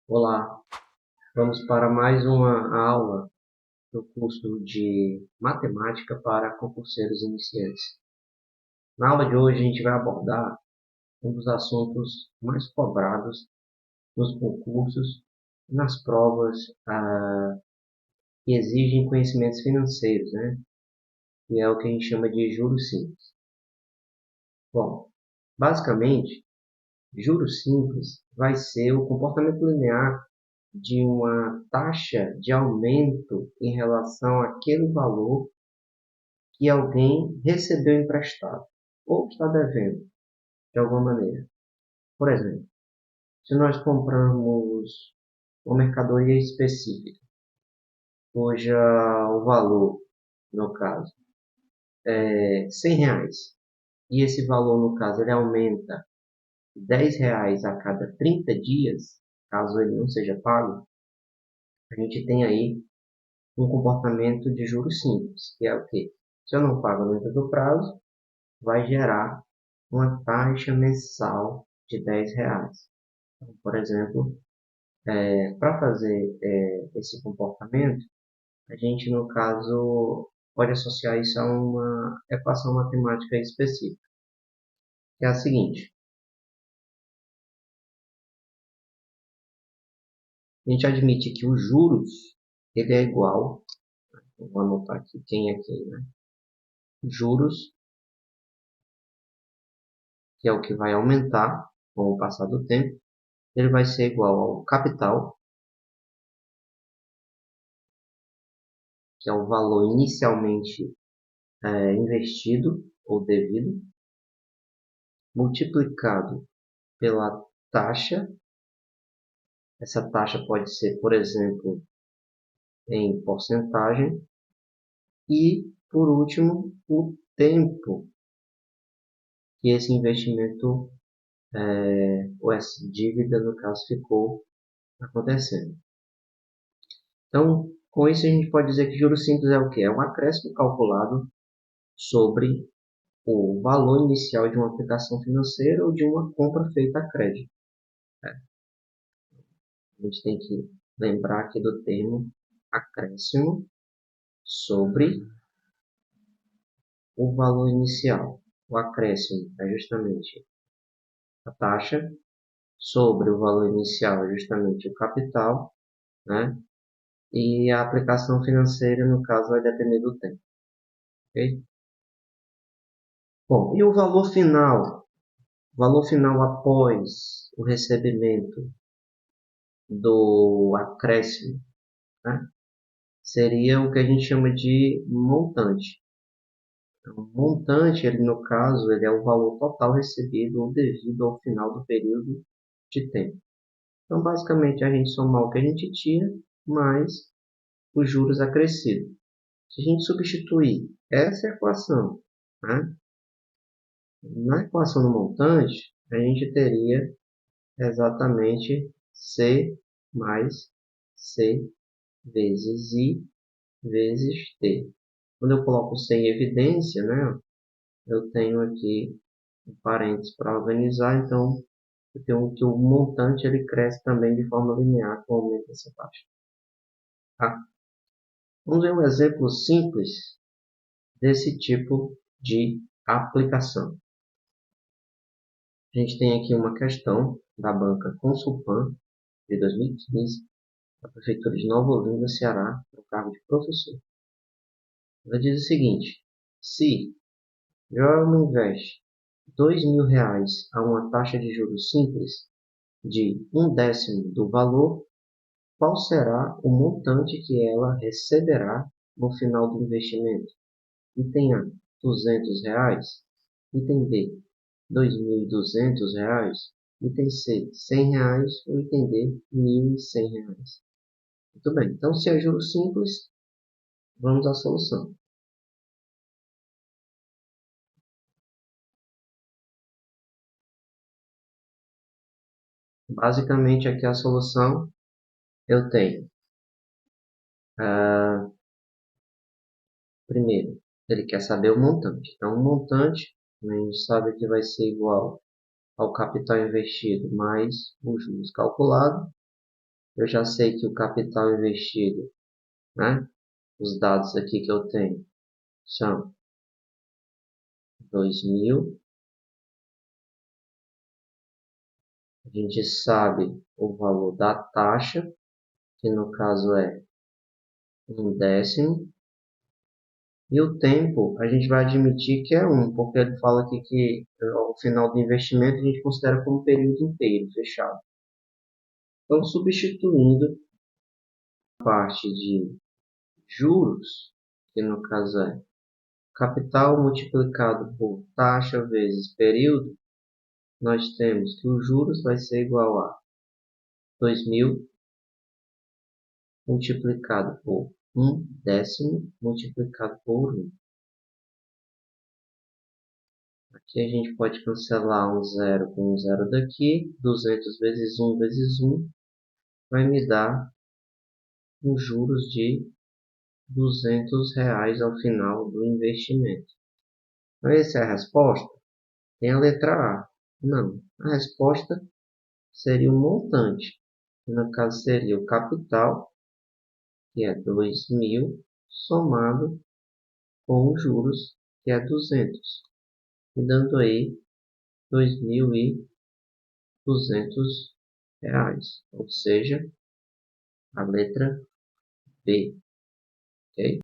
Olá, vamos para mais uma aula do curso de Matemática para Concurseiros Iniciantes. Na aula de hoje a gente vai abordar um dos assuntos mais cobrados nos concursos e nas provas que exigem conhecimentos financeiros, né? Que é o que a gente chama de juros simples. Bom, basicamente, juros simples vai ser o comportamento linear de uma taxa de aumento em relação àquele valor que alguém recebeu emprestado ou está devendo de alguma maneira. Por exemplo, se nós compramos uma mercadoria específica, cuja o valor, no caso, é R$ 100, e esse valor, no caso, ele aumenta R$ 10 a cada 30 dias, caso ele não seja pago, a gente tem aí um comportamento de juros simples, que é o quê? Se eu não pago dentro do prazo, vai gerar uma taxa mensal de R$ 10. Então, por exemplo, para fazer esse comportamento, a gente, no caso, pode associar isso a uma equação matemática específica, que é a seguinte. A gente admite que os juros ele é igual, vou anotar aqui quem é quem, né? Juros, que é o que vai aumentar com o passar do tempo, ele vai ser igual ao capital, que é o valor inicialmente investido ou devido, multiplicado pela taxa. Essa taxa pode ser, por exemplo, em porcentagem. E, por último, o tempo que esse investimento, ou essa dívida, no caso, ficou acontecendo. Então, com isso a gente pode dizer que juros simples é o quê? É um acréscimo calculado sobre o valor inicial de uma aplicação financeira ou de uma compra feita a crédito. A gente tem que lembrar aqui do termo acréscimo sobre o valor inicial. O acréscimo é justamente a taxa sobre o valor inicial, é justamente o capital, né? E a aplicação financeira, no caso, vai depender do tempo. Ok? Bom, e o valor final? O valor final após o recebimento do acréscimo, né? Seria o que a gente chama de montante. O montante, ele, no caso, ele é o valor total recebido ou devido ao final do período de tempo. Então, basicamente, a gente soma o que a gente tira, mais os juros acrescidos. Se a gente substituir essa equação, né, na equação do montante, a gente teria exatamente C mais C vezes I vezes T. Quando eu coloco C em evidência, né, eu tenho aqui um parênteses para organizar, então eu tenho que o montante ele cresce também de forma linear com o aumento dessa taxa. Tá? Vamos ver um exemplo simples desse tipo de aplicação. A gente tem aqui uma questão da banca Consulpan de 2015, da Prefeitura de Nova Olinda, Ceará, para o cargo de professor. Ela diz o seguinte: se Joelma investe R$ 2.000 a uma taxa de juros simples de 1/10 do valor, qual será o montante que ela receberá no final do investimento? Item A, R$ 200. Item B, R$ 2.200. Item C, R$ 100. Ou item D, R$ 1.100. Muito bem. Então, se é juros simples, vamos à solução. Basicamente, aqui a solução eu tenho. Primeiro, ele quer saber o montante. Então, o montante, a gente sabe que vai ser igual ao capital investido mais os juros calculados. Eu já sei que o capital investido, né? Os dados aqui que eu tenho são 2.000. A gente sabe o valor da taxa, que no caso é 1/10. E o tempo, a gente vai admitir que é 1, porque ele fala aqui que ao final do investimento a gente considera como período inteiro, fechado. Então, substituindo a parte de juros, que no caso é capital multiplicado por taxa vezes período, nós temos que os juros vai ser igual a 2.000 multiplicado por 1/10 multiplicado por 1. Aqui a gente pode cancelar um zero com um zero daqui. 200 vezes 1 vezes 1 vai me dar uns juros de R$ 200 ao final do investimento. Então, essa é a resposta? Tem a letra A. Não. A resposta seria o montante. No caso, seria o capital, que é 2.000, somado com os juros, que é 200. Me dando aí R$ 2.200. Ou seja, a letra B. Ok?